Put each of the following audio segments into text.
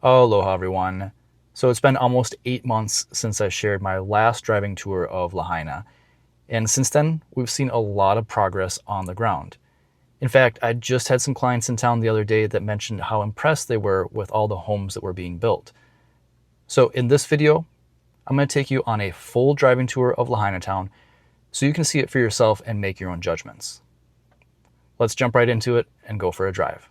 Aloha everyone. So it's been almost 8 months since I shared my last driving tour of Lahaina, and since then we've seen a lot of progress on the ground. In fact, I just had some clients in town the other day that mentioned how impressed they were with all the homes that were being built. So in this video, I'm going to take you on a full driving tour of Lahaina town so you can see it for yourself and make your own judgments. Let's jump right into it and go for a drive.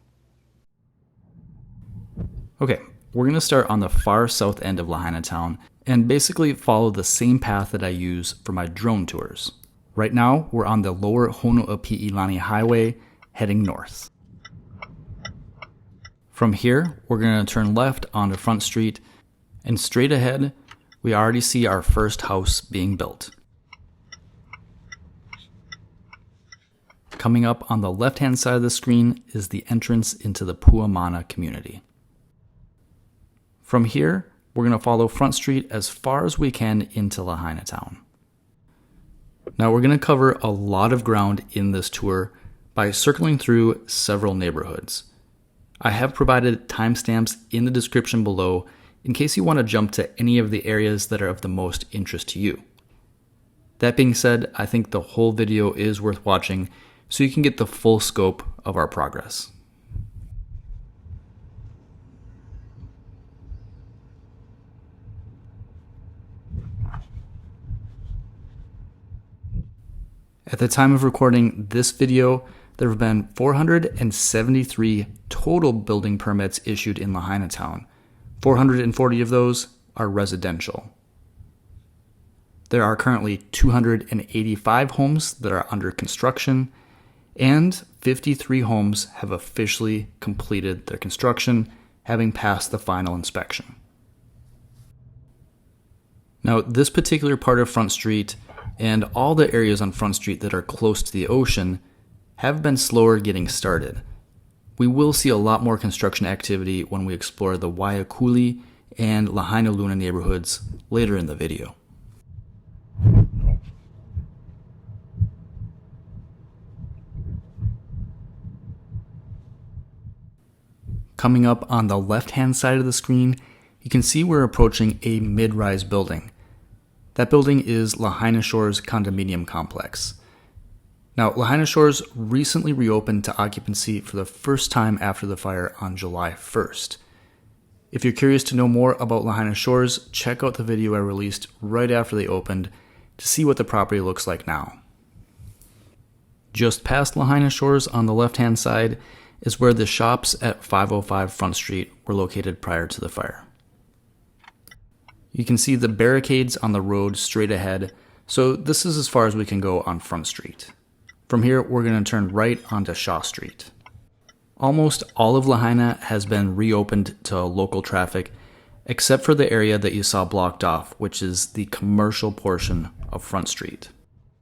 Okay, we're going to start on the far south end of Lahaina town and basically follow the same path that I use for my drone tours. Right now, we're on the lower Honoapiilani Highway heading north. From here, we're going to turn left onto Front Street, and straight ahead, we already see our first house being built. Coming up on the left-hand side of the screen is the entrance into the Puamana community. From here, we're going to follow Front Street as far as we can into Lahaina town. Now we're going to cover a lot of ground in this tour by circling through several neighborhoods. I have provided timestamps in the description below in case you want to jump to any of the areas that are of the most interest to you. That being said, I think the whole video is worth watching so you can get the full scope of our progress. At the time of recording this video, there have been 473 total building permits issued in Lahaina town. 440 of those are residential. There are currently 285 homes that are under construction, and 53 homes have officially completed their construction, having passed the final inspection. Now, this particular part of Front Street and all the areas on Front Street that are close to the ocean have been slower getting started. We will see a lot more construction activity when we explore the Wahikuli and Lahainaluna neighborhoods later in the video. Coming up on the left-hand side of the screen, you can see we're approaching a mid-rise building. That building is Lahaina Shores condominium complex. Now, Lahaina Shores recently reopened to occupancy for the first time after the fire on July 1st. If you're curious to know more about Lahaina Shores, check out the video I released right after they opened to see what the property looks like now. Just past Lahaina Shores on the left-hand side is where the shops at 505 Front Street were located prior to the fire. You can see the barricades on the road straight ahead, so this is as far as we can go on Front Street. From here, we're going to turn right onto Shaw Street. Almost all of Lahaina has been reopened to local traffic, except for the area that you saw blocked off, which is the commercial portion of Front Street.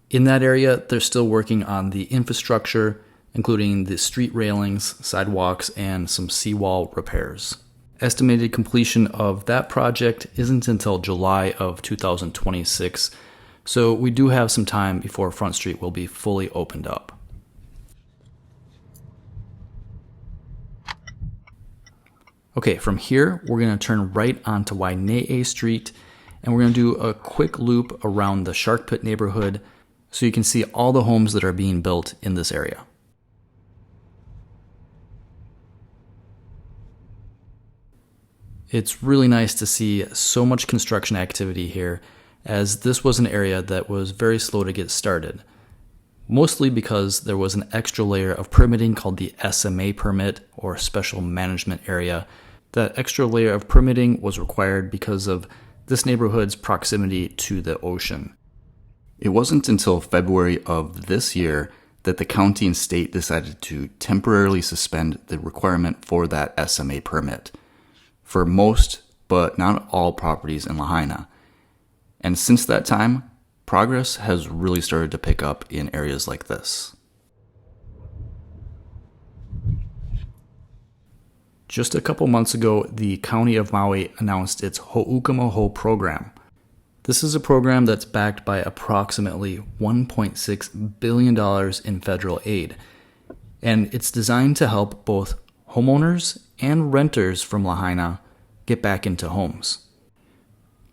In that area, they're still working on the infrastructure, including the street railings, sidewalks, and some seawall repairs. Estimated completion of that project isn't until July of 2026, so we do have some time before Front Street will be fully opened up. Okay, from here, we're going to turn right onto Waine'e Street, and we're going to do a quick loop around the Shark Pit neighborhood so you can see all the homes that are being built in this area. It's really nice to see so much construction activity here, as this was an area that was very slow to get started, mostly because there was an extra layer of permitting called the SMA permit, or Special Management Area. That extra layer of permitting was required because of this neighborhood's proximity to the ocean. It wasn't until February of this year that the county and state decided to temporarily suspend the requirement for that SMA permit for most, but not all, properties in Lahaina. And since that time, progress has really started to pick up in areas like this. Just a couple months ago, the County of Maui announced its Ho'ukamaho program. This is a program that's backed by approximately $1.6 billion in federal aid, and it's designed to help both homeowners and renters from Lahaina get back into homes.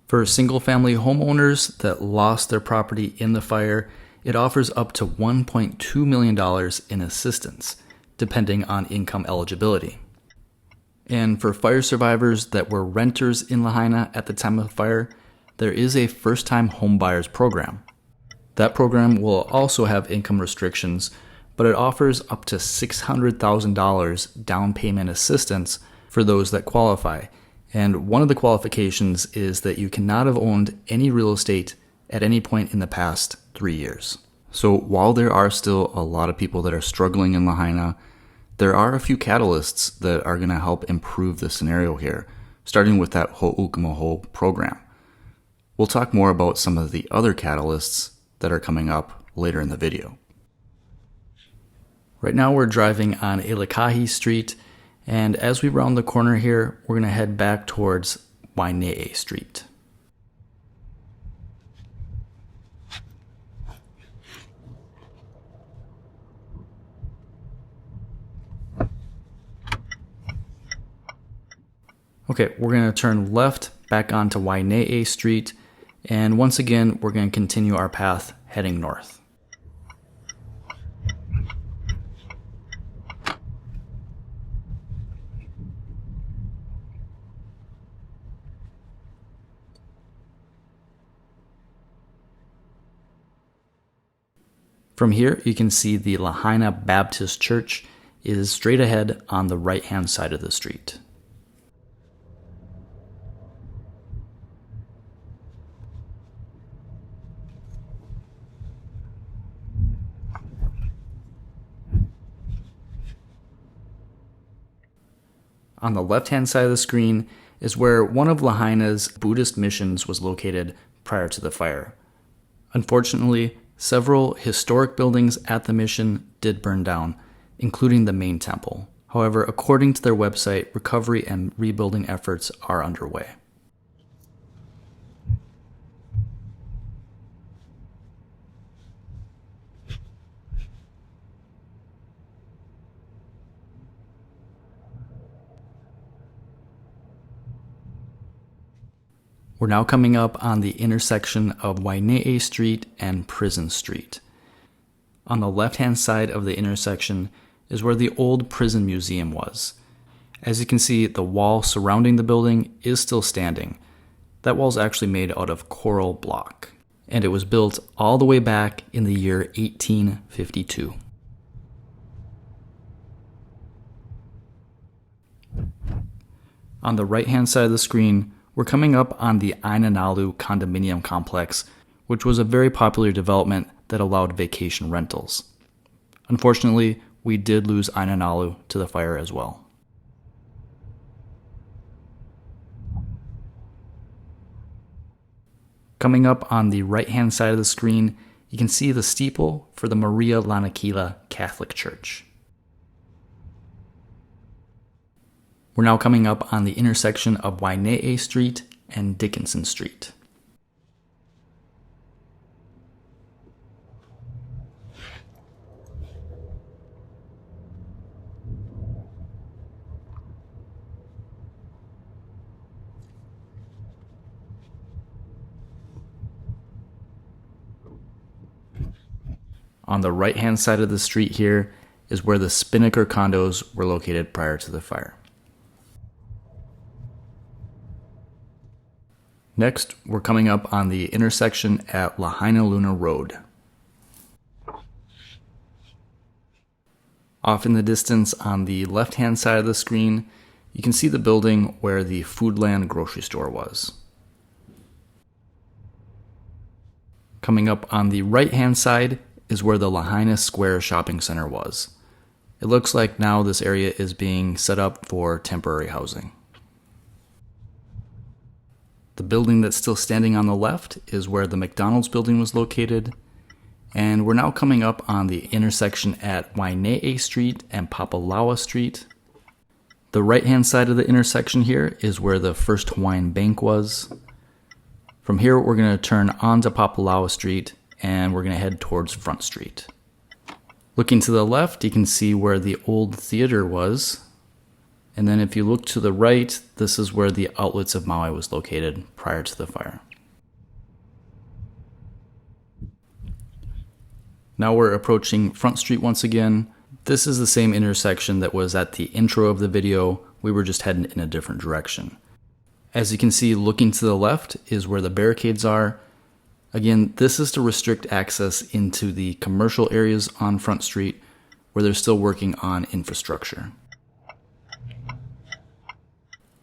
For single-family homeowners that lost their property in the fire, it offers up to $1.2 million in assistance, depending on income eligibility. And for fire survivors that were renters in Lahaina at the time of the fire, there is a first-time homebuyers program. That program will also have income restrictions, but it offers up to $600,000 down payment assistance for those that qualify. And one of the qualifications is that you cannot have owned any real estate at any point in the past 3 years. So while there are still a lot of people that are struggling in Lahaina, there are a few catalysts that are going to help improve the scenario here, starting with that Ho'ukumaho program. We'll talk more about some of the other catalysts that are coming up later in the video. Right now we're driving on Waine'e Street, and as we round the corner here, we're going to head back towards Waine'e Street. Okay, we're going to turn left back onto Waine'e Street, and once again, we're going to continue our path heading north. From here, you can see the Lahaina Baptist Church is straight ahead on the right-hand side of the street. On the left-hand side of the screen is where one of Lahaina's Buddhist missions was located prior to the fire. Unfortunately, several historic buildings at the mission did burn down, including the main temple. However, according to their website, recovery and rebuilding efforts are underway. We're now coming up on the intersection of Waine'e Street and Prison Street. On the left-hand side of the intersection is where the old prison museum was. As you can see, the wall surrounding the building is still standing. That wall is actually made out of coral block, and it was built all the way back in the year 1852. On the right-hand side of the screen, we're coming up on the Nalu condominium complex, which was a very popular development that allowed vacation rentals. Unfortunately, we did lose Nalu to the fire as well. Coming up on the right-hand side of the screen, you can see the steeple for the Maria Lanakila Catholic Church. We're now coming up on the intersection of Waine'e Street and Dickinson Street. On the right-hand side of the street here is where the Spinnaker condos were located prior to the fire. Next, we're coming up on the intersection at Lahainaluna Road. Off in the distance on the left-hand side of the screen, you can see the building where the Foodland grocery store was. Coming up on the right-hand side is where the Lahaina Square Shopping Center was. It looks like now this area is being set up for temporary housing. The building that's still standing on the left is where the McDonald's building was located, and we're now coming up on the intersection at Waine'e Street and Papalawa Street. The right-hand side of the intersection here is where the First Hawaiian Bank was. From here, we're going to turn onto Papalawa Street, and we're going to head towards Front Street. Looking to the left, you can see where the old theater was. And then if you look to the right, this is where the Outlets of Maui was located prior to the fire. Now we're approaching Front Street once again. This is the same intersection that was at the intro of the video. We were just heading in a different direction. As you can see, looking to the left is where the barricades are. Again, this is to restrict access into the commercial areas on Front Street where they're still working on infrastructure.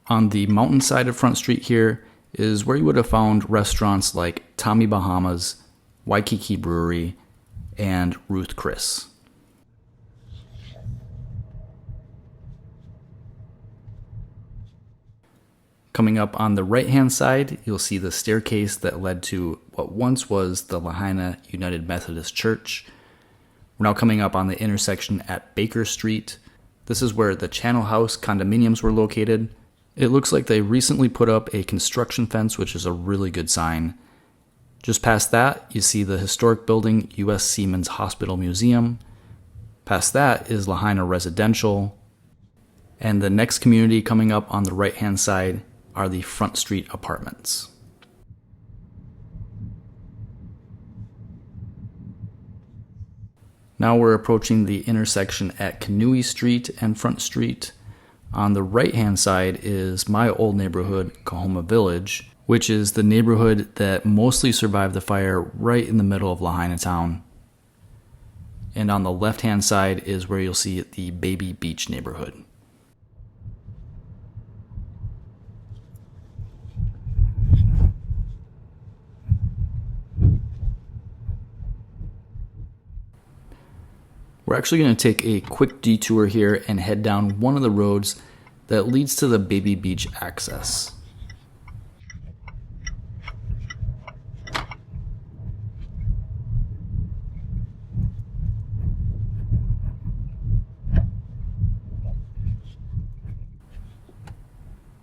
On the mountain side of Front Street here is where you would have found restaurants like Tommy Bahama's, Waikiki Brewery, and Ruth Chris. Coming up on the right-hand side, you'll see the staircase that led to what once was the Lahaina United Methodist Church. We're now coming up on the intersection at Baker Street. This is where the Channel House condominiums were located. It looks like they recently put up a construction fence, which is a really good sign. Just past that, you see the historic building, U.S. Seamen's Hospital Museum. Past that is Lahaina Residential. And the next community coming up on the right-hand side are the Front Street Apartments. Now we're approaching the intersection at Waine'e Street and Front Street. On the right-hand side is my old neighborhood, Kahoma Village, which is the neighborhood that mostly survived the fire right in the middle of Lahaina town. And on the left-hand side is where you'll see the Baby Beach neighborhood. We're actually going to take a quick detour here and head down one of the roads that leads to the Baby Beach access.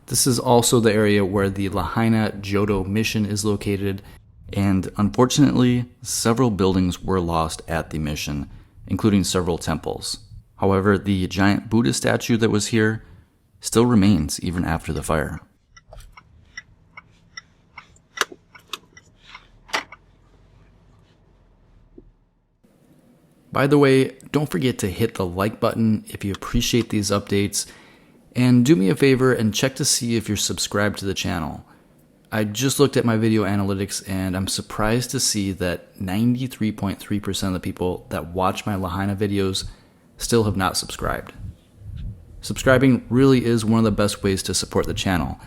This is also the area where the Lahaina Jodo mission is located, and unfortunately, several buildings were lost at the mission, including several temples. However, the giant Buddha statue that was here still remains even after the fire. By the way, don't forget to hit the like button if you appreciate these updates, and do me a favor and check to see if you're subscribed to the channel. I just looked at my video analytics and I'm surprised to see that 93.3% of the people that watch my Lahaina videos still have not subscribed. Subscribing really is one of the best ways to support the channel.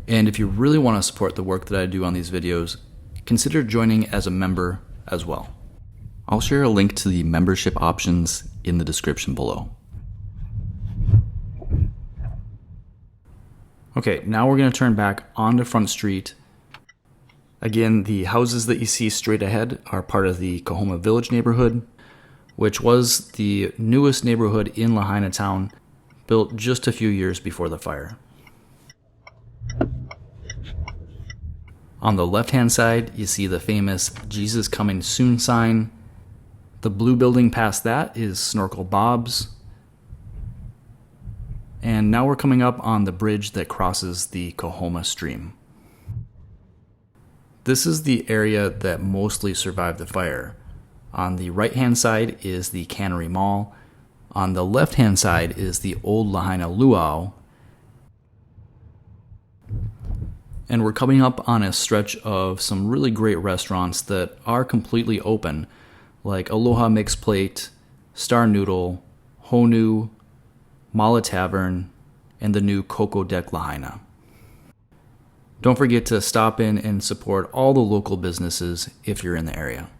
And if you really want to support the work that I do on these videos, consider joining as a member as well. I'll share a link to the membership options in the description below. Okay, now we're going to turn back onto Front Street. Again, the houses that you see straight ahead are part of the Kahoma Village neighborhood, which was the newest neighborhood in Lahaina town, built just a few years before the fire. On the left-hand side, you see the famous Jesus Coming Soon sign. The blue building past that is Snorkel Bob's. And now we're coming up on the bridge that crosses the Kahoma stream. This is the area that mostly survived the fire. On the right-hand side is the Cannery Mall. On the left-hand side is the old Lahaina Luau. And we're coming up on a stretch of some really great restaurants that are completely open, like Aloha Mixed Plate, Star Noodle, Honu, Mala Tavern, and the new Coco Deck Lahaina. Don't forget to stop in and support all the local businesses if you're in the area.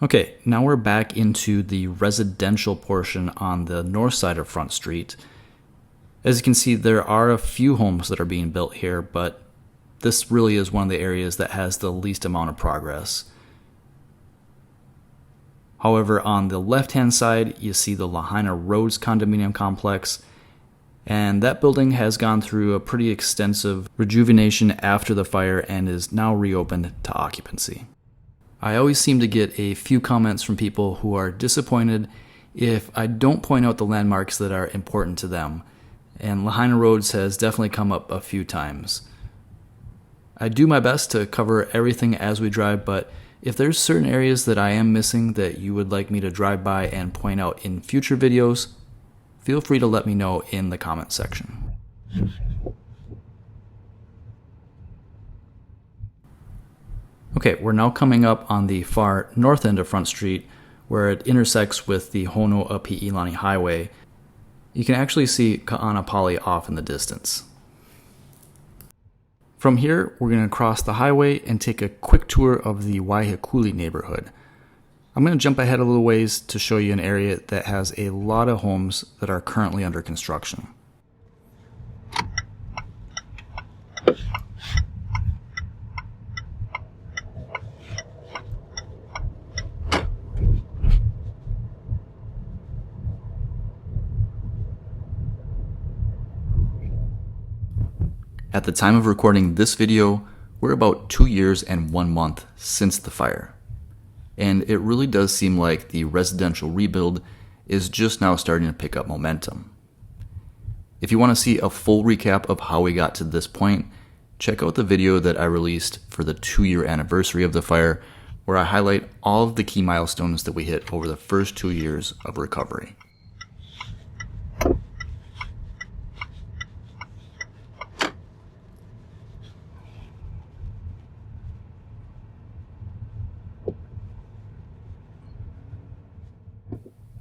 Okay, now we're back into the residential portion on the north side of Front Street. As you can see, there are a few homes that are being built here, but this really is one of the areas that has the least amount of progress. However, on the left-hand side, you see the Lahaina Roads condominium complex, and that building has gone through a pretty extensive rejuvenation after the fire and is now reopened to occupancy. I always seem to get a few comments from people who are disappointed if I don't point out the landmarks that are important to them, and Lahaina Roads has definitely come up a few times. I do my best to cover everything as we drive, but if there's certain areas that I am missing that you would like me to drive by and point out in future videos, feel free to let me know in the comment section. Okay, we're now coming up on the far north end of Front Street, where it intersects with the Honoapiilani Highway. You can actually see Ka'anapali off in the distance. From here, we're going to cross the highway and take a quick tour of the Wahikuli neighborhood. I'm going to jump ahead a little ways to show you an area that has a lot of homes that are currently under construction. At the time of recording this video, we're about 2 years and 1 month since the fire. And it really does seem like the residential rebuild is just now starting to pick up momentum. If you want to see a full recap of how we got to this point, check out the video that I released for the 2-year anniversary of the fire, where I highlight all of the key milestones that we hit over the first 2 years of recovery.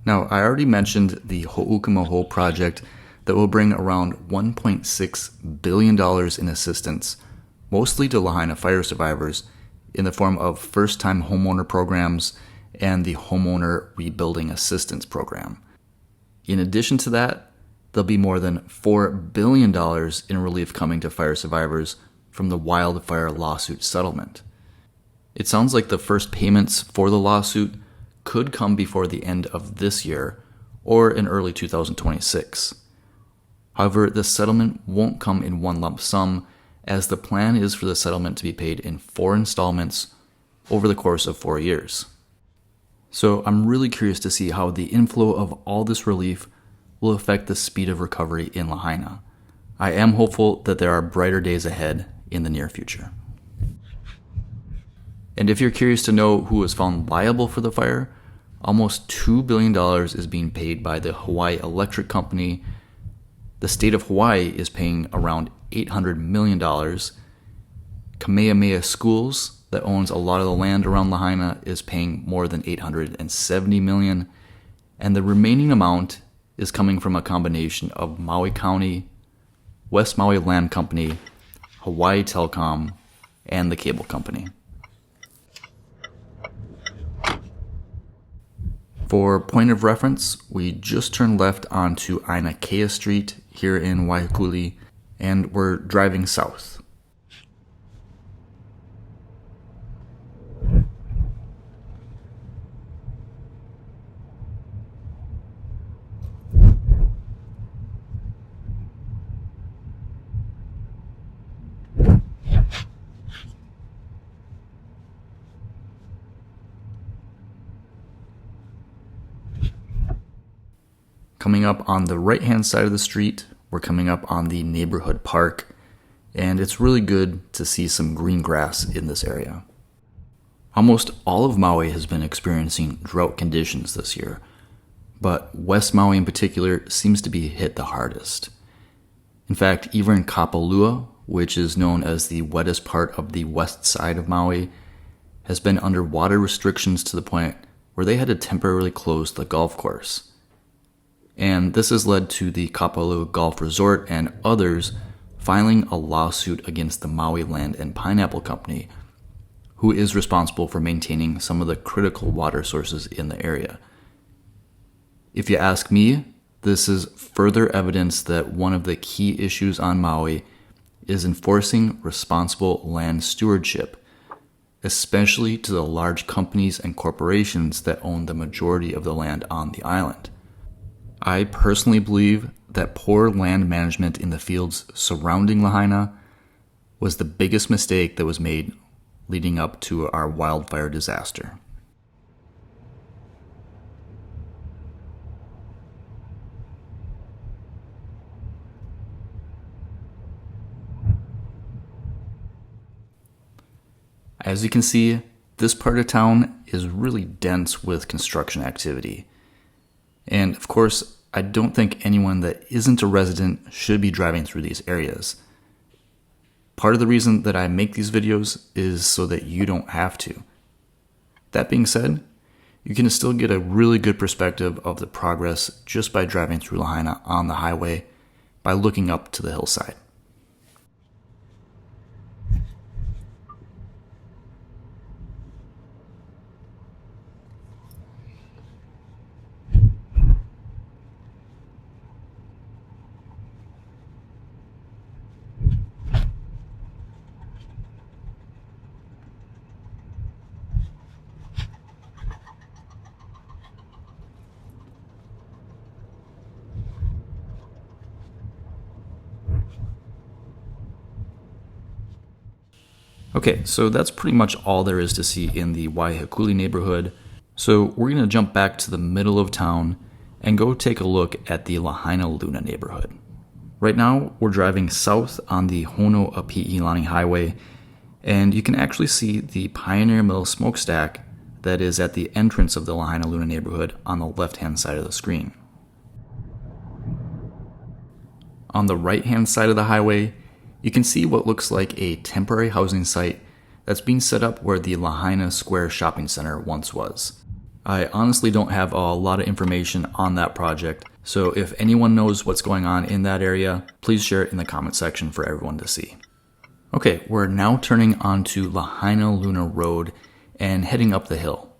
Now, I already mentioned the Ho'ukumaho project that will bring around $1.6 billion in assistance, mostly to Lahaina fire survivors, in the form of first-time homeowner programs and the Homeowner Rebuilding Assistance Program. In addition to that, there'll be more than $4 billion in relief coming to fire survivors from the wildfire lawsuit settlement. It sounds like the first payments for the lawsuit could come before the end of this year or in early 2026. However, the settlement won't come in one lump sum, as the plan is for the settlement to be paid in 4 installments over the course of 4 years. So I'm really curious to see how the inflow of all this relief will affect the speed of recovery in Lahaina. I am hopeful that there are brighter days ahead in the near future. And if you're curious to know who was found liable for the fire, almost $2 billion is being paid by the Hawaii Electric Company. The state of Hawaii is paying around $800 million. Kamehameha Schools, that owns a lot of the land around Lahaina, is paying more than $870 million. And the remaining amount is coming from a combination of Maui County, West Maui Land Company, Hawaii Telecom, and the cable company. For point of reference, we just turned left onto Aina Street here in Wahikuli, and we're driving south. Coming up on the right-hand side of the street, we're coming up on the neighborhood park, and it's really good to see some green grass in this area. Almost all of Maui has been experiencing drought conditions this year, but West Maui in particular seems to be hit the hardest. In fact, even Kapalua, which is known as the wettest part of the west side of Maui, has been under water restrictions to the point where they had to temporarily close the golf course. And this has led to the Kapalua Golf Resort and others filing a lawsuit against the Maui Land and Pineapple Company, who is responsible for maintaining some of the critical water sources in the area. If you ask me, this is further evidence that one of the key issues on Maui is enforcing responsible land stewardship, especially to the large companies and corporations that own the majority of the land on the island. I personally believe that poor land management in the fields surrounding Lahaina was the biggest mistake that was made leading up to our wildfire disaster. As you can see, this part of town is really dense with construction activity. And of course, I don't think anyone that isn't a resident should be driving through these areas. Part of the reason that I make these videos is so that you don't have to. That being said, you can still get a really good perspective of the progress just by driving through Lahaina on the highway by looking up to the hillside. Okay, so that's pretty much all there is to see in the Wahikuli neighborhood. So we're going to jump back to the middle of town and go take a look at the Lahainaluna neighborhood. Right now, we're driving south on the Honoapiilani Highway, and you can actually see the Pioneer Mill smokestack that is at the entrance of the Lahainaluna neighborhood on the left-hand side of the screen. On the right-hand side of the highway, you can see what looks like a temporary housing site that's being set up where the Lahaina Square Shopping Center once was. I honestly don't have a lot of information on that project, so if anyone knows what's going on in that area, please share it in the comment section for everyone to see. Okay, we're now turning onto Lahainaluna Road and heading up the hill.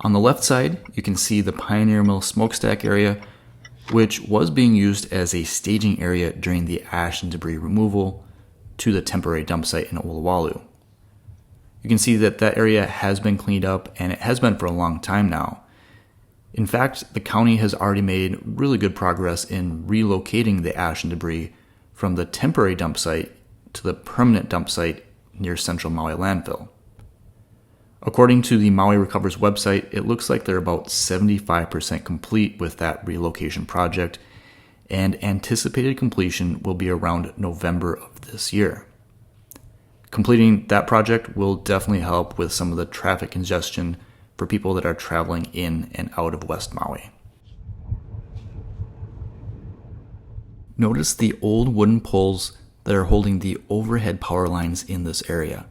On the left side, you can see the Pioneer Mill smokestack area, which was being used as a staging area during the ash and debris removal to the temporary dump site in Oluwalu. You can see that that area has been cleaned up, and it has been for a long time now. In fact, the county has already made really good progress in relocating the ash and debris from the temporary dump site to the permanent dump site near Central Maui landfill. According to the Maui Recovery's website, it looks like they're about 75% complete with that relocation project, and anticipated completion will be around November of this year. Completing that project will definitely help with some of the traffic congestion for people that are traveling in and out of West Maui. Notice the old wooden poles that are holding the overhead power lines in this area.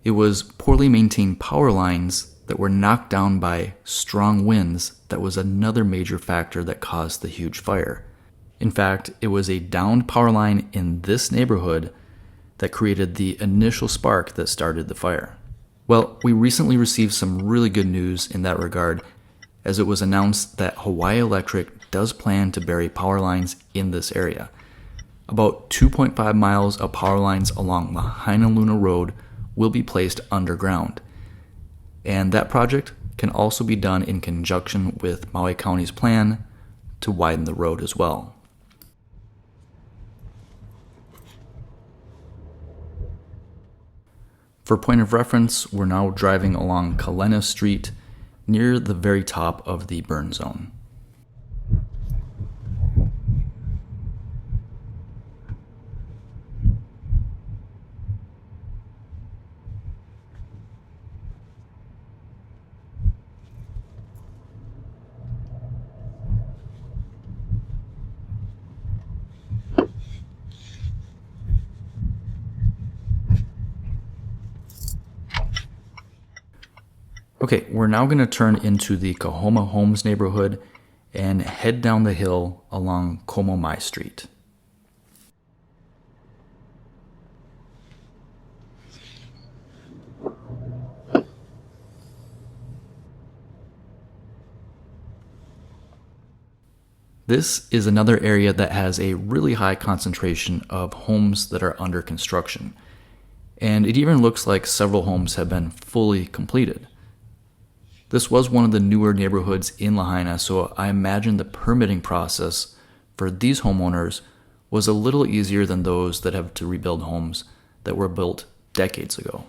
It was poorly maintained power lines that were knocked down by strong winds that was another major factor that caused the huge fire. In fact, it was a downed power line in this neighborhood that created the initial spark that started the fire. Well, we recently received some really good news in that regard, as it was announced that Hawaii Electric does plan to bury power lines in this area. About 2.5 miles of power lines along Lahainaluna Road will be placed underground. And that project can also be done in conjunction with Maui County's plan to widen the road as well. For point of reference, we're now driving along Waine'e Street near the very top of the burn zone. Okay, we're now going to turn into the Kahoma Homes neighborhood and head down the hill along Waine'e Street. This is another area that has a really high concentration of homes that are under construction, and it even looks like several homes have been fully completed. This was one of the newer neighborhoods in Lahaina, so I imagine the permitting process for these homeowners was a little easier than those that have to rebuild homes that were built decades ago.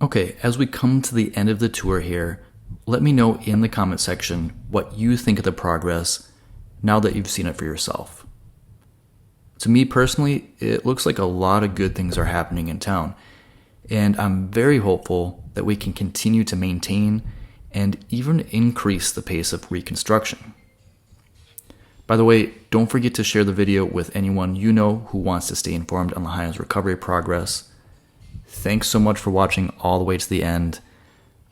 Okay, as we come to the end of the tour here, let me know in the comment section what you think of the progress now that you've seen it for yourself. To me personally, it looks like a lot of good things are happening in town, and I'm very hopeful that we can continue to maintain and even increase the pace of reconstruction. By the way, don't forget to share the video with anyone you know who wants to stay informed on Lahaina's recovery progress. Thanks so much for watching all the way to the end.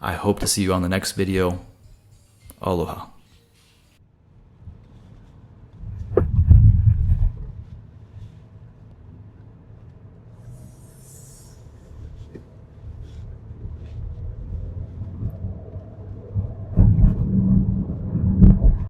I hope to see you on the next video. Aloha.